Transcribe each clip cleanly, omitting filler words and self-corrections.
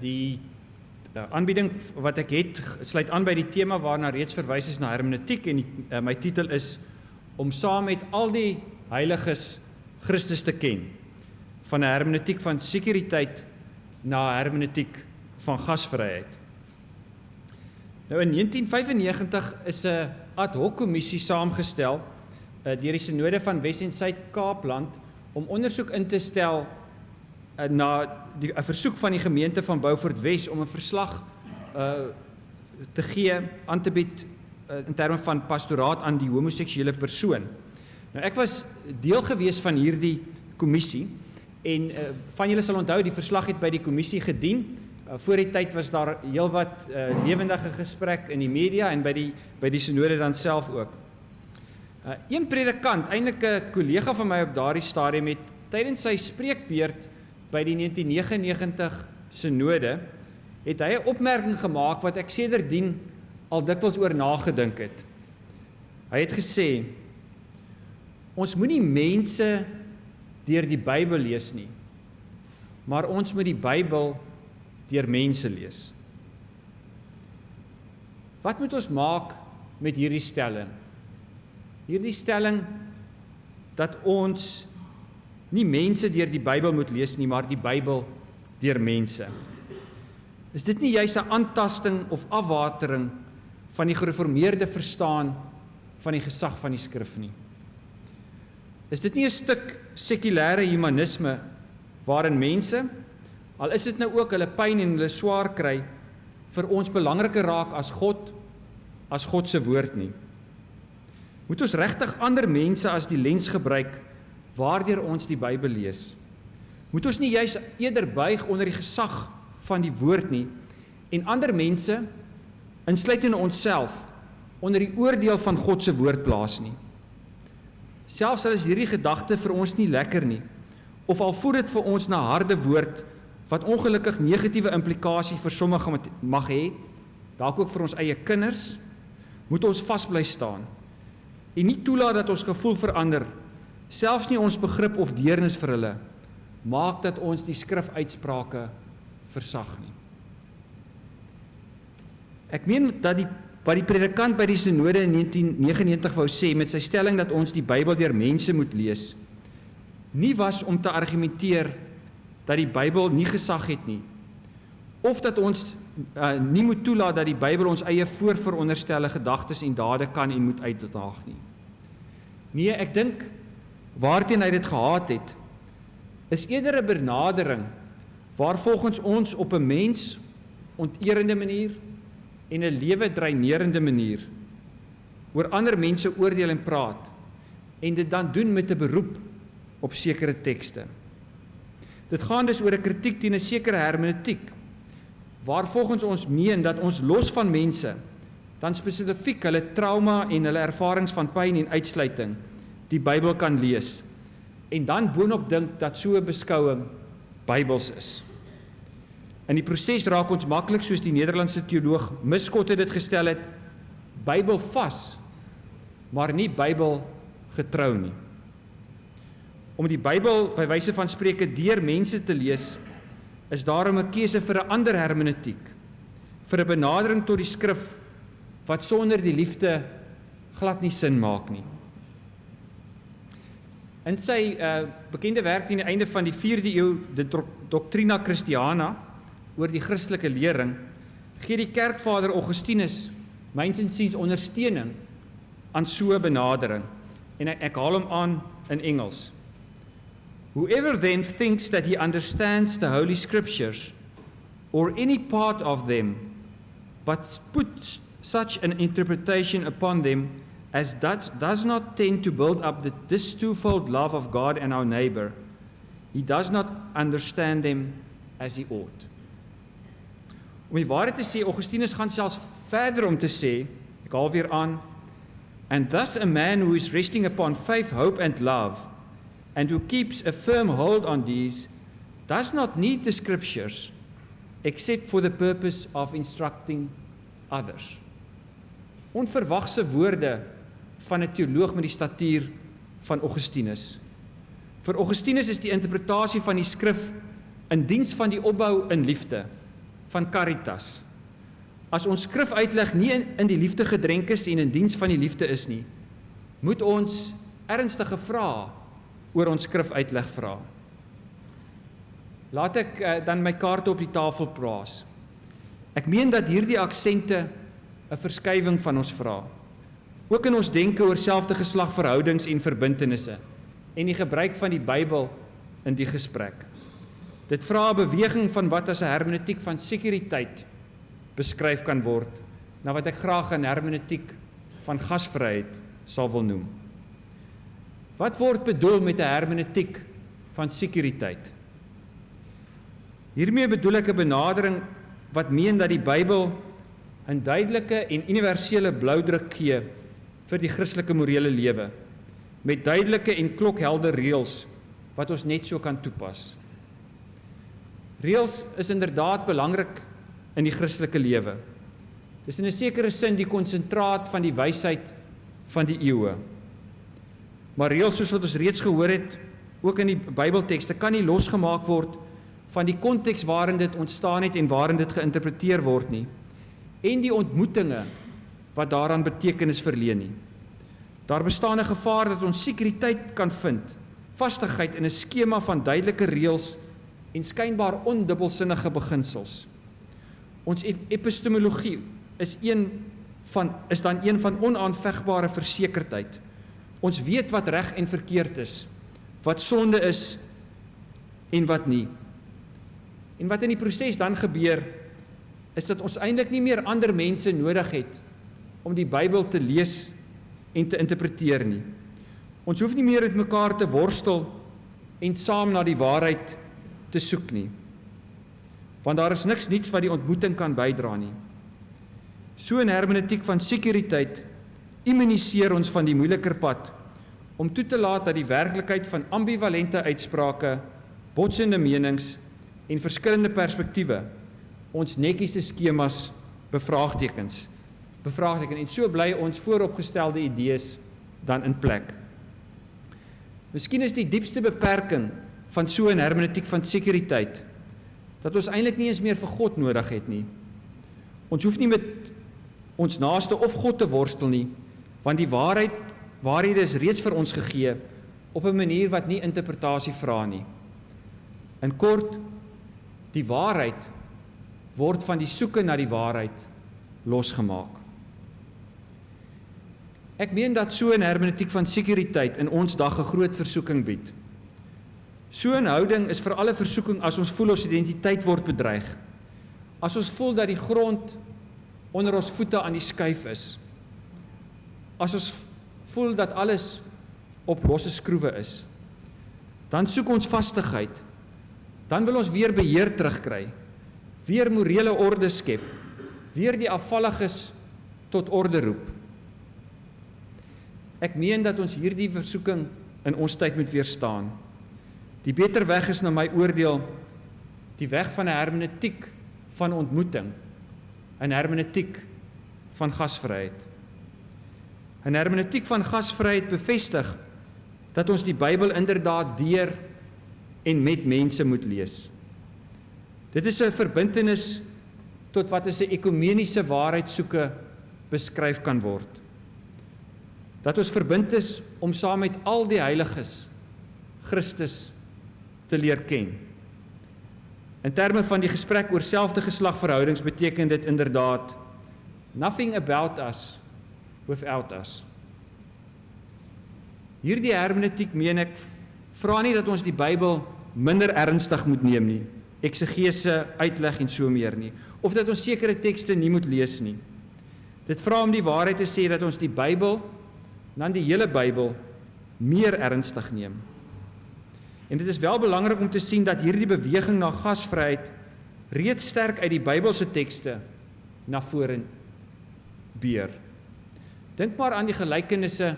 die aanbieding wat ek het, sluit aan by die tema waarna reeds verwys is na hermeneutiek en my titel is om saam met al die heiliges Christus te ken. Van 'n hermeneutiek van sekuriteit na 'n hermeneutiek van gasvryheid. Nou in 1995 is 'n ad hoc kommissie saamgestel deur die Synode van Wes en Suid-Kaapland om ondersoek in te stel na 'n versoek van die gemeente van Beaufort Wes om 'n verslag te gee, aan te bied in terme van pastoraat aan die homoseksuele persoon. Nou ek was deel gewees van hierdie kommissie en van julle sal onthou die verslag het by die kommissie gedien. Voor die tyd was daar heelwat lewendige gesprek in die media en by die synode dan self ook. Een predikant, eintlik 'n kollega van my op daardie stadium het tydens sy spreekbeurt by die 1999 synode het hy 'n opmerking gemaak wat ek sedertdien al dikwels oor nagedink het. Hy het gesê: ons moenie mense deur die Bybel lees nie, maar ons moet die Bybel deur mense lees. Wat moet ons maak met hierdie stelling? Hierdie stelling dat ons nie mense deur die Bybel moet lees nie, maar die Bybel deur mense. Is dit nie juis 'n aantasting of afwatering van die gereformeerde verstaan van die gesag van die skrif nie? Is dit nie 'n stuk sekulêre humanisme waarin mense, al is dit nou ook hulle pyn en hulle swaar kry, vir ons belangriker raak as God se woord nie? Moet ons regtig ander mense as die lens gebruik waardeur ons die Bybel lees? Moet ons nie juis eerder buig onder die gesag van die woord nie en ander mense, insluitende onsself, onder die oordeel van God se woord plaas nie? Selfs al is hierdie gedagte vir ons nie lekker nie, of al voer dit vir ons na harde woord wat ongelukkig negatiewe implikasie vir sommige mag hê, dalk ook vir ons eie kinders, moet ons vasbly staan en nie toelaat dat ons gevoel verander, selfs nie ons begrip of deernis vir hulle, maak dat ons die skrifuitsprake versag nie. Ek meen dat wat die predikant by die synode in 1999 wou sê met sy stelling dat ons die Bybel deur mense moet lees, nie was om te argumenteer dat die Bybel nie gesag het nie, of dat ons nie moet toelaat dat die Bybel ons eie voorveronderstelde gedagtes en dade kan en moet uitdaag nie. Nee, ek dink waarteen hy dit gehaat het, is eerder 'n benadering waar volgens ons op 'n mens onteerende manier en 'n lewe dreinerende manier oor ander mense oordeel en praat en dit dan doen met 'n beroep op sekere tekste. Dit gaan dus oor 'n kritiek teen 'n sekere hermeneutiek waar volgens ons meen dat ons los van mense dan spesifiek hulle trauma en hulle ervarings van pyn en uitsluiting die Bybel kan lees en dan boonop dink dat so 'n beskouing Bybels is. In die proses raak ons maklik, soos die Nederlandse teoloog Miskotte dit gestel het, Bybel vas, maar nie Bybel getrou nie. Om die Bybel by wyse van spreke deur mense te lees, is daarom 'n keuse vir 'n ander hermeneutiek, vir 'n benadering tot die skrif wat sonder die liefde glad nie sin maak nie. In sy bekende werk teen die einde van die 4de eeu, de Doctrina Christiana, oor die Christelike lering, gee die kerkvader Augustinus myns insiens ondersteuning aan so 'n benadering. En ek haal hom aan in Engels. Whoever then thinks that he understands the Holy Scriptures, or any part of them, but puts such an interpretation upon them as that does not tend to build up this twofold love of God and our neighbor, he does not understand them as he ought. Om die waarheid te sê, Augustinus gaan selfs verder om te sê, ek haal weer aan, and thus a man who is resting upon faith, hope and love, and who keeps a firm hold on these, does not need the scriptures, except for the purpose of instructing others. Onverwagse woorde van 'n teoloog met die statuur van Augustinus. Vir Augustinus is die interpretasie van die skrif in diens van die opbou in liefde, van Caritas. As ons skrifuitleg nie in die liefde gedrenk is en in diens van die liefde is nie, moet ons ernstige vrae oor ons skrifuitleg vra. Laat ek dan my kaarte op die tafel plaas. Ek meen dat hierdie aksente 'n verskywing van ons vra. Ook in ons denke oor selfde geslagverhoudings en verbintenisse en die gebruik van die Bybel in die gesprek. Dit vra 'n beweging van wat as 'n hermeneutiek van sekuriteit beskryf kan word, na wat ek graag 'n hermeneutiek van gasvryheid sal wil noem. Wat word bedoel met 'n hermeneutiek van sekuriteit? Hiermee bedoel ek 'n benadering wat meen dat die Bybel 'n duidelike en universele bloudruk gee vir die Christelike morele lewe, met duidelike en klokhelder reëls wat ons net so kan toepas. Reëls is inderdaad belangrik in die Christelike lewe. Dis in 'n sekere sin die konsentraat van die wysheid van die eeue. Maar reëls, soos wat ons reeds gehoor het, ook in die Bybeltekste, kan nie losgemaak word van die konteks waarin dit ontstaan het en waarin dit geïnterpreteer word nie, en die ontmoetinge wat daaraan betekenis verleen nie. Daar bestaan 'n gevaar dat ons sekuriteit kan vind, vastigheid in 'n skema van duidelike reëls en skynbaar ondubbelsinnige beginsels. Ons epistemologie is dan een van onaanvegbare versekerdheid. Ons weet wat reg en verkeerd is, wat sonde is en wat nie. En wat in die proses dan gebeur, is dat ons eintlik nie meer ander mense nodig het om die Bybel te lees en te interpreteer nie. Ons hoef nie meer met mekaar te worstel en saam na die waarheid te soek nie. Want daar is niks niets wat die ontmoeting kan bydra nie. So 'n hermeneutiek van sekuriteit immuniseer ons van die moeiliker pad om toe te laat dat die werklikheid van ambivalente uitsprake, botsende menings en verskillende perspektiewe ons netjiese skemas bevraagteken en so bly ons vooropgestelde idees dan in plek. Miskien is die diepste beperking van so 'n hermeneutiek van sekuriteit dat ons eintlik nie eens meer vir God nodig het nie. Ons hoef nie met ons naaste of God te worstel nie, want die waarhede is reeds vir ons gegee op 'n manier wat nie interpretasie vra nie. In kort, die waarheid word van die soeke na die waarheid losgemaak. Ek meen dat so 'n hermeneutiek van sekuriteit in ons dag 'n groot versoeking bied. So 'n houding is vir alle versoeking as ons voel ons identiteit word bedreig. As ons voel dat die grond onder ons voete aan die skuif is. As ons voel dat alles op losse skroewe is. Dan soek ons vastigheid. Dan wil ons weer beheer terugkry. Weer morele orde skep. Weer die afvalliges tot orde roep. Ek meen dat ons hierdie versoeking in ons tyd moet weerstaan. Die beter weg is na my oordeel die weg van 'n hermeneutiek van ontmoeting, 'n hermeneutiek van gasvryheid. 'n Hermeneutiek van gasvryheid bevestig dat ons die Bybel inderdaad deur en met mense moet lees. Dit is 'n verbintenis tot wat as 'n ekumeniese waarheidsoeke beskryf kan word. Dat ons verbind is om saam met al die heiliges Christus te leer ken. In terme van die gesprek oor selfde geslagverhoudings beteken dit inderdaad nothing about us without us. Hierdie hermeneutiek meen ek vra nie dat ons die Bybel minder ernstig moet neem nie, eksegese, uitleg en so meer nie, of dat ons sekere tekste nie moet lees nie. Dit vra om die waarheid te sê dat ons die Bybel, dan die hele Bybel, meer ernstig neem. En dit is wel belangrik om te sien dat hierdie beweging na gasvryheid reeds sterk uit die Bybelse tekste na vore beer. Dink maar aan die gelykenisse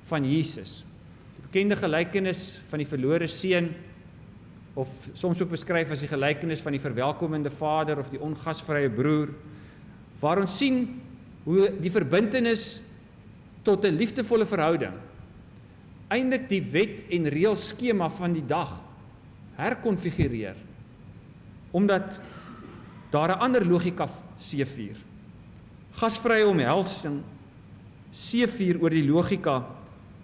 van Jesus. Die bekende gelykenis van die verlore seun, of soms ook beskryf as die gelykenis van die verwelkomende vader of die ongasvrye broer, waar ons sien hoe die verbintenis tot 'n liefdevolle verhouding eintlik die wet en reël skema van die dag herkonfigureer, omdat daar 'n ander logika seevier. Gasvrye omhelsing seevier oor die logika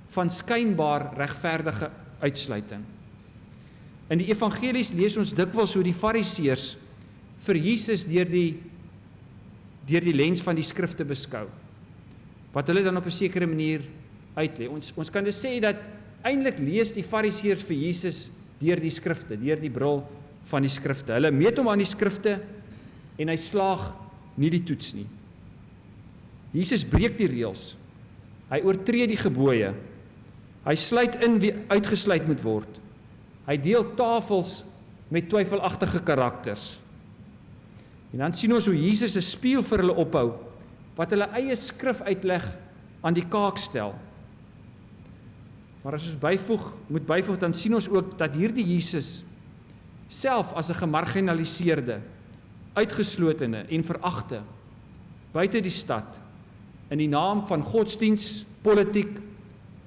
van skynbaar regverdige uitsluiting. In die evangelies lees ons dikwels hoe die fariseërs vir Jesus deur die lens van die skrifte beskou, wat hulle dan op 'n sekere manier uitlê. Ons kan dus sê dat eintlik lees die fariseërs vir Jesus deur die skrifte, deur die bril van die skrifte. Hulle meet hom aan die skrifte en hy slaag nie die toets nie. Jesus breek die reëls. Hy oortree die gebooie. Hy sluit in wie uitgesluit moet word. Hy deel tafels met twyfelagtige karakters. En dan sien ons hoe Jesus 'n spieël vir hulle ophou, wat hulle eie skrifuitleg aan die kaak stel. Maar as ons moet byvoeg, dan sien ons ook dat hierdie Jesus self as 'n gemarginaliseerde, uitgeslotene en veragte buite die stad in die naam van godsdiens, politiek,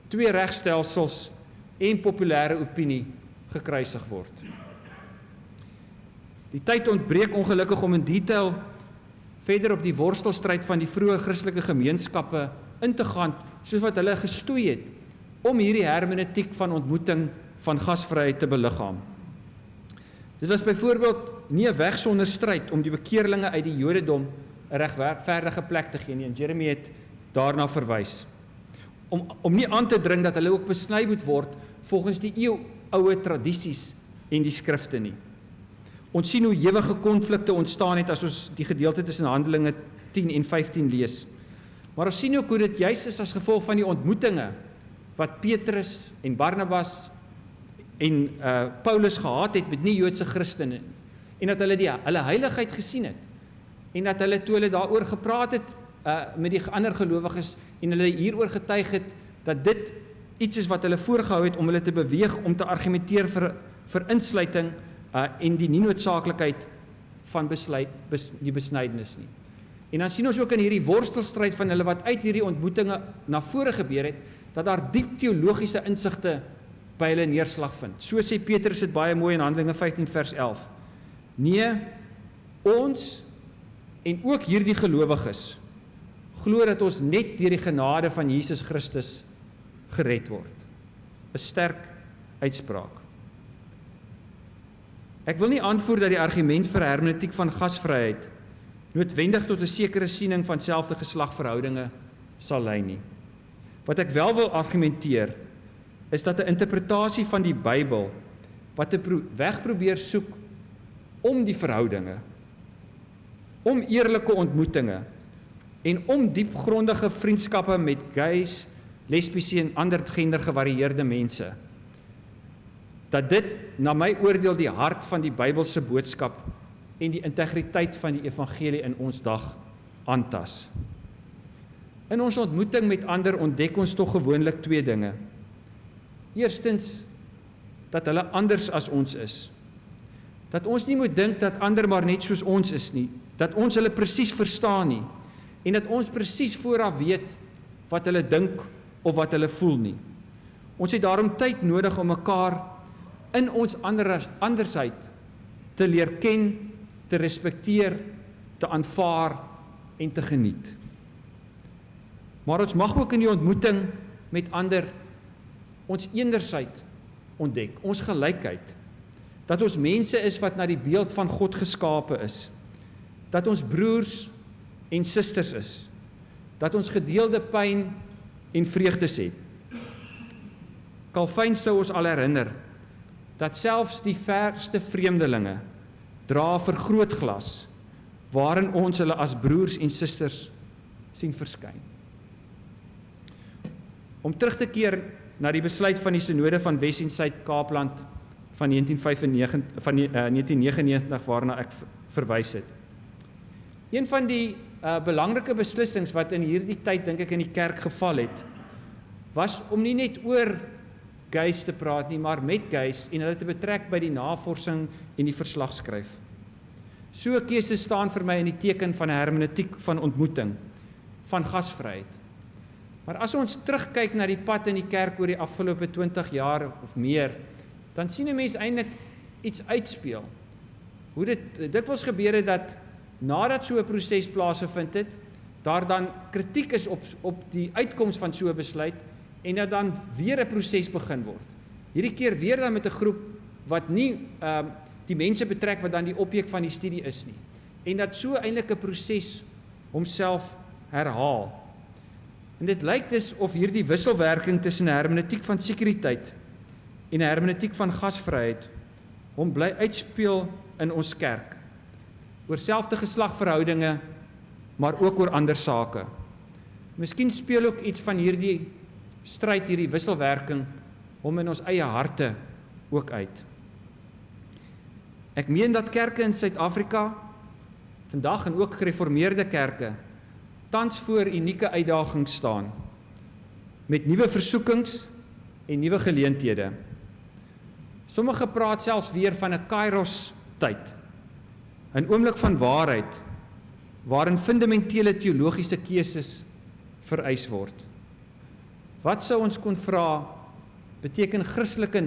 twee regstelsels en populêre opinie gekruisig word. Die tyd ontbreek ongelukkig om in detail verder op die worstelstryd van die vroeë Christelike gemeenskappe in te gaan, soos wat hulle gestoei het, om hierdie hermeneutiek van ontmoeting van gasvryheid te beliggaam. Dit was byvoorbeeld nie 'n weg sonder stryd om die bekeerlinge uit die Jodendom 'n regverdige plek te gee nie, en Jeremy het daarna verwys. Om nie aan te dring dat hulle ook besny moet word volgens die eeuoue tradisies en die skrifte nie. Ons sien hoe ewige konflikte ontstaan het as ons die gedeelte tussen Handelinge 10 en 15 lees. Maar ons sien ook hoe dit juis is as gevolg van die ontmoetinge wat Petrus en Barnabas en Paulus gehad het met nie-Joodse Christene, en dat hulle hulle heiligheid gesien het, en dat hulle toe hulle daaroor gepraat het met die ander gelowiges, en hulle hieroor getuig het, dat dit iets is wat hulle voorgehou het om hulle te beweeg, om te argumenteer vir insluiting en die nie noodsaaklikheid van die besnydenis nie. En dan sien ons ook in hierdie worstelstryd van hulle wat uit hierdie ontmoetinge na vore gebeur het, dat daar diep teologiese insigte by hulle neerslag vind. So sê Petrus dit baie mooi in Handelinge 15 vers 11. Nee, ons en ook hierdie gelowiges glo dat ons net deur die genade van Jesus Christus gered word. 'n Sterk uitspraak. Ek wil nie aanvoer dat die argument vir hermeneutiek van gasvryheid noodwendig tot 'n sekere siening van selfde geslagverhoudinge sal lei nie. Wat ek wel wil argumenteer, is dat 'n interpretasie van die Bybel, wat 'n weg probeer soek om die verhoudinge, om eerlike ontmoetinge, en om diepgrondige vriendskappe met gays, lesbiese en ander gender gevarieerde mense, dat dit na my oordeel die hart van die Bybelse boodskap en die integriteit van die evangelie in ons dag aantas. In ons ontmoeting met ander ontdek ons tog gewoonlik twee dinge. Eerstens, dat hulle anders as ons is. Dat ons nie moet dink dat ander maar net soos ons is nie, dat ons hulle presies verstaan nie, en dat ons presies vooraf weet wat hulle dink of wat hulle voel nie. Ons het daarom tyd nodig om mekaar in ons andersheid te leer ken, te respekteer, te aanvaar en te geniet. Maar ons mag ook in die ontmoeting met ander ons eendersheid ontdek, ons gelykheid, dat ons mense is wat na die beeld van God geskape is, dat ons broers en susters is, dat ons gedeelde pyn en vreugdes het. Calvin sou ons al herinner, dat selfs die verste vreemdelinge dra vergrootglas, waarin ons hulle as broers en susters sien verskyn. Om terug te keer na die besluit van die Synode van Wes en Suid-Kaapland van 1999 waarna ek verwys het. Een van die belangrike beslissings wat in hierdie tyd, dink ek, in die kerk geval het, was om nie net oor gays te praat nie, maar met gays en hulle te betrek by die navorsing en die verslagskryf. So 'n keuse staan vir my in die teken van 'n hermeneutiek van ontmoeting, van gasvryheid. Maar as ons terugkyk na die pad in die kerk oor die afgelope 20 jaar of meer, dan sien 'n mens eintlik iets uitspeel. Hoe dit dikwels gebeur het dat nadat so 'n proses plaasgevind het, daar dan kritiek is op die uitkoms van so 'n besluit, en dat dan weer 'n proses begin word. Hierdie keer weer dan met 'n groep wat nie die mense betrek wat dan die objek van die studie is nie. En dat so eintlik 'n proses homself herhaal. En dit lyk dus of hierdie wisselwerking tussen 'n hermeneutiek van sekuriteit en 'n hermeneutiek van gasvryheid hom bly uitspeel in ons kerk. Oor selfde geslagverhoudinge, maar ook oor ander sake. Miskien speel ook iets van hierdie stryd, hierdie wisselwerking, hom in ons eie harte ook uit. Ek meen dat kerke in Suid-Afrika, vandag en ook gereformeerde kerke, tans voor unieke uitdagings staan, met nuwe versoekings en nuwe geleenthede. Sommige praat selfs weer van 'n Kairos tyd, 'n oomblik van waarheid, waarin fundamentele teologiese keuses vereis word. Wat sou ons kon vra, beteken Christelike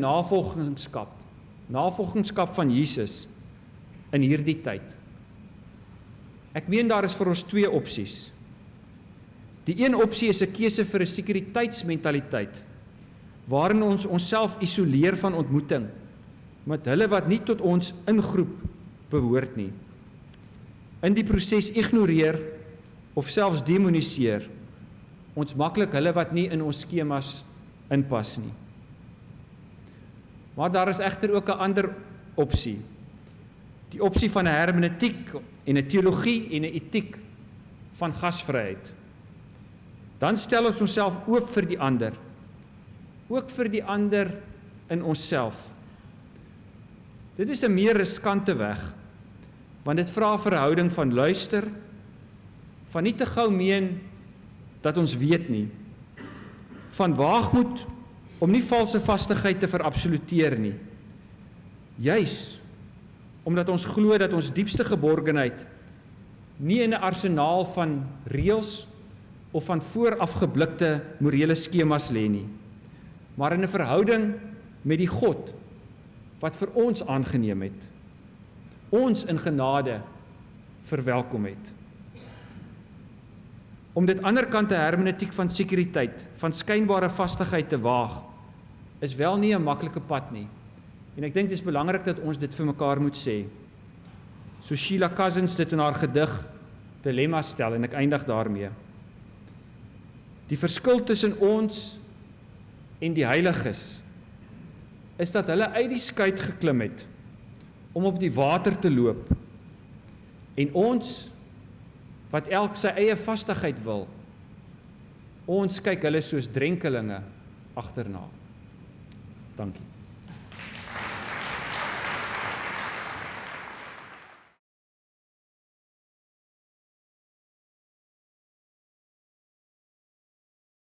navolgingskap van Jesus in hierdie tyd? Ek meen daar is vir ons twee opsies. Die een opsie is 'n keuse vir 'n sekuriteitsmentaliteit, waarin ons onsself isoleer van ontmoeting met hulle wat nie tot ons ingroep behoort nie. In die proses ignoreer of selfs demoniseer ons maklik hulle wat nie in ons skemas inpas nie. Maar daar is egter ook 'n ander opsie. Die opsie van 'n hermeneutiek en 'n teologie en 'n etiek van gasvryheid. Dan stel ons onsself oop vir die ander, ook vir die ander in onsself. Dit is 'n meer riskante weg, want dit vra 'n verhouding van luister, van nie te gou meen dat ons weet nie, van waagmoed om nie valse vastigheid te verabsoluteer nie, juis omdat ons glo dat ons diepste geborgenheid nie in 'n arsenaal van reëls of van voorafgeblikte morele skemas lê nie, maar in 'n verhouding met die God wat vir ons aangeneem het, ons in genade verwelkom het. Om dit anderkant 'n hermeneutiek van sekuriteit, van skynbare vastigheid te waag, is wel nie 'n maklike pad nie. En ek dink dit is belangrik dat ons dit vir mekaar moet sê. So Sheila Cousins dit in haar gedig Dilemma stel, en ek eindig daarmee. Die verskil tussen ons en die heiliges is dat hulle uit die skuit geklim het om op die water te loop, en ons wat elk sy eie vastigheid wil, ons kyk hulle soos drenkelinge agterna. Dankie.